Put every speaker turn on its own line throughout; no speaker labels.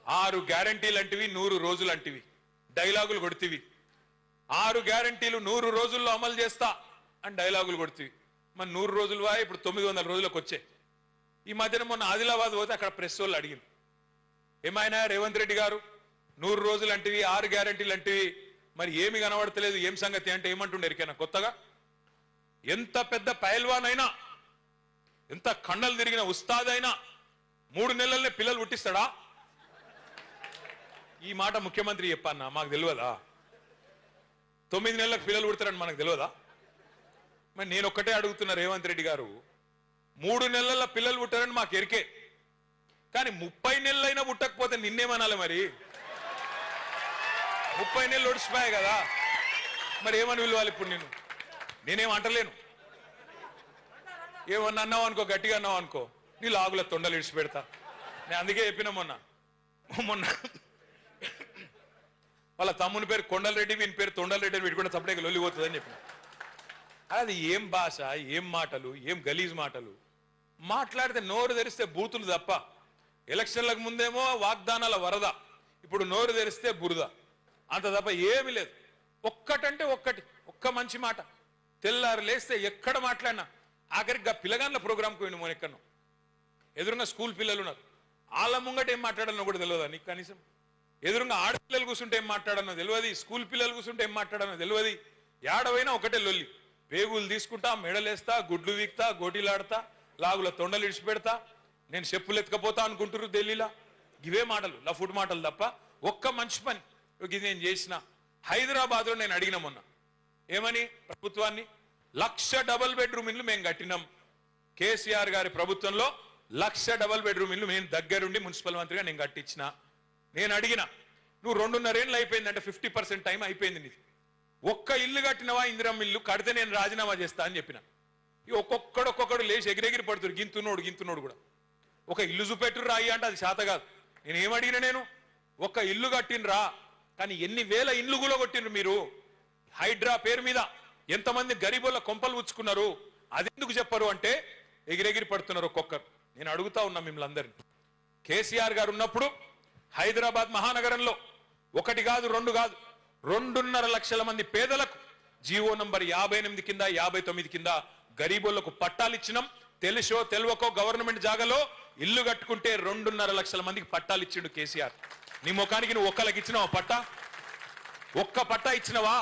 6 గ్యారంటీలు అంటివి 100 రోజులు అంటివి డైలాగులు కొడితివి 6 గ్యారంటీలు 100 రోజుల్లో అమలు చేస్తా అని డైలాగులు కొడితివి మరి 100 రోజులు వా ఇప్పుడు 900 రోజులకు వచ్చాయి ఈ మధ్యన మొన్న ఆదిలాబాద్ పోతే అక్కడ ప్రెస్ వాళ్ళు అడిగింది ఏమైనా రేవంత్ రెడ్డి గారు 100 రోజులు అంటివి 6 గ్యారంటీలు అంటివి మరి ఏమి కనబడతలేదు ఏం సంగతి అంటే ఏమంటుండే ఎరికైనా కొత్తగా ఎంత పెద్ద పైల్వాన్ అయినా ఎంత కండలు తిరిగిన ఉస్తాద్ అయినా 3 నెలలనే పిల్లలు పుట్టిస్తాడా ఈ మాట ముఖ్యమంత్రి చెప్పన్నా మాకు తెలియదా 9 నెలలకు పిల్లలు పుడతారని మనకు తెలియదా మరి నేను ఒక్కటే అడుగుతున్నా రేవంత్ రెడ్డి గారు 3 నెలల పిల్లలు పుట్టారని మాకు ఎరికే కానీ 30 నెలలైనా పుట్టకపోతే నిన్నేమనాలి మరి 30 నెలలు ఒడిచిపోయాయి కదా మరి ఏమని పిలవాలి ఇప్పుడు నేనేం అంటలేను ఏమన్నా అన్నావు అనుకో గట్టిగా అన్నావు అనుకో నీ లాగుల తొండలు ఇడిచి పెడతా నేను అందుకే చెప్పిన మొన్న వాళ్ళ తమ్ముని పేరు కొండలరెడ్డి వీని పేరు తొండలరెడ్డి అని పెట్టుకుంటే తప్పడే లొల్లిపోతుందని చెప్పిన అది ఏం భాష ఏం మాటలు ఏం గలీజ్ మాటలు మాట్లాడితే నోరు తెరిస్తే బూతులు తప్ప ఎలక్షన్లకు ముందేమో వాగ్దానాల వరద ఇప్పుడు నోరు తెరిస్తే బురద అంత తప్ప ఏమీ లేదు ఒక్కటంటే ఒక్క మంచి మాట తెల్లారు లేస్తే ఎక్కడ మాట్లాడినా ఆఖరికి పిల్లగాన్ల ప్రోగ్రాంకు పోయిన మొన్నెక్కను ఎదురుగా స్కూల్ పిల్లలు ఉన్నారు వాళ్ళ ముంగట ఏం మాట్లాడాలనో కూడా తెలియదా నీకు కనీసం ఎదురుగా ఆడపిల్లలు కూర్చుంటే ఏం మాట్లాడానో తెలియదు స్కూల్ పిల్లలు కూర్చుంటే ఏం మాట్లాడానో తెలియదు ఏడవైనా ఒకటే లొల్లి పేగులు తీసుకుంటా మెడలేస్తా గుడ్లు వీక్తా గోటీలాడతా లాగుల తొండలు ఇడిచిపెడతా నేను చెప్పులు ఎత్తుకపోతా అనుకుంటున్నారు ఢిల్లీలో ఇవే మాటలు లఫుడ్ మాటలు తప్ప ఒక్క మంచి పని ఇది నేను చేసిన హైదరాబాద్ లో నేను అడిగిన మొన్న ఏమని ప్రభుత్వాన్ని 1,00,000 డబుల్ బెడ్రూమ్ ఇల్లు మేము కట్టినాం కేసీఆర్ గారి ప్రభుత్వంలో 1,00,000 డబుల్ బెడ్రూమ్ ఇల్లు మేము దగ్గరుండి మున్సిపల్ మంత్రిగా నేను కట్టించిన నేను అడిగిన నువ్వు 2.5 ఏళ్ళు అయిపోయిందంటే 50% టైం అయిపోయింది నీది ఒక్క ఇల్లు కట్టినవా ఇందిరమ్మ ఇల్లు కడితే నేను రాజీనామా చేస్తా అని చెప్పిన ఒక్కొక్కడు లేచి ఎగిరెగిరి పడుతురు గింతున్నోడు కూడా ఒక ఇల్లు చూపెట్టురు రాయి అంటే అది శాత కాదు నేను ఏమడిగిన నేను ఒక్క ఇల్లు కట్టినరా కానీ ఎన్ని వేల ఇల్లు కూడా కొట్టినరు మీరు హైడ్రా పేరు మీద ఎంతమంది గరీబుల కొంపలు ఉచ్చుకున్నారు అది ఎందుకు చెప్పరు అంటే ఎగిరెగిరి పడుతున్నారు ఒక్కొక్కరు నేను అడుగుతా ఉన్నా మిమ్మల్ని అందరినీ కేసీఆర్ గారు ఉన్నప్పుడు హైదరాబాద్ మహానగరంలో 1 కాదు 2 కాదు 2.5 లక్షల మంది పేదలకు జీవో నంబర్ 58 కింద 59 కింద గరీబులకు పట్టాలు ఇచ్చినాం తెలుసో తెలియకో గవర్నమెంట్ జాగాలో ఇల్లు కట్టుకుంటే 2.5 లక్షల మందికి పట్టాలు ఇచ్చిండు కేసీఆర్ నీ ముఖానికి నువ్వు ఒక్కలకి ఇచ్చినావా పట్టా ఒక్క పట్టా ఇచ్చినవా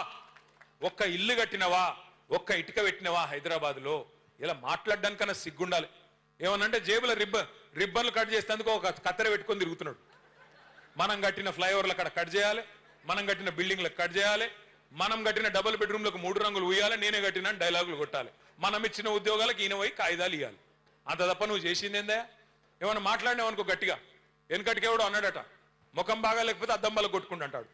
ఒక్క ఇల్లు కట్టినవా ఒక్క ఇటుక పెట్టినవా హైదరాబాద్ లో ఇలా మాట్లాడడానికన్నా సిగ్గుండాలి ఏమనంటే జేబుల రిబ్బన్లు కట్ చేసేందుకు ఒక కత్తెర పెట్టుకొని తిరుగుతున్నాడు మనం కట్టిన ఫ్లైఓవర్లు అక్కడ కట్ చేయాలి మనం కట్టిన బిల్డింగ్లకు కట్ చేయాలి మనం కట్టిన డబుల్ బెడ్రూమ్లకు 3 రంగులు ఉయ్యాలి నేనే కట్టిన డైలాగులు కొట్టాలి మనం ఇచ్చిన ఉద్యోగాలకు ఈయన పోయి కాయిదాలు ఇవ్వాలి అంత తప్ప నువ్వు చేసింది ఏందా ఏమన్నా మాట్లాడినావు అనుకో గట్టిగా వెనకటికి ఎవడో అన్నాడట ముఖం బాగా లేకపోతే అద్దం బల కొట్టుకుంటూ అంటాడు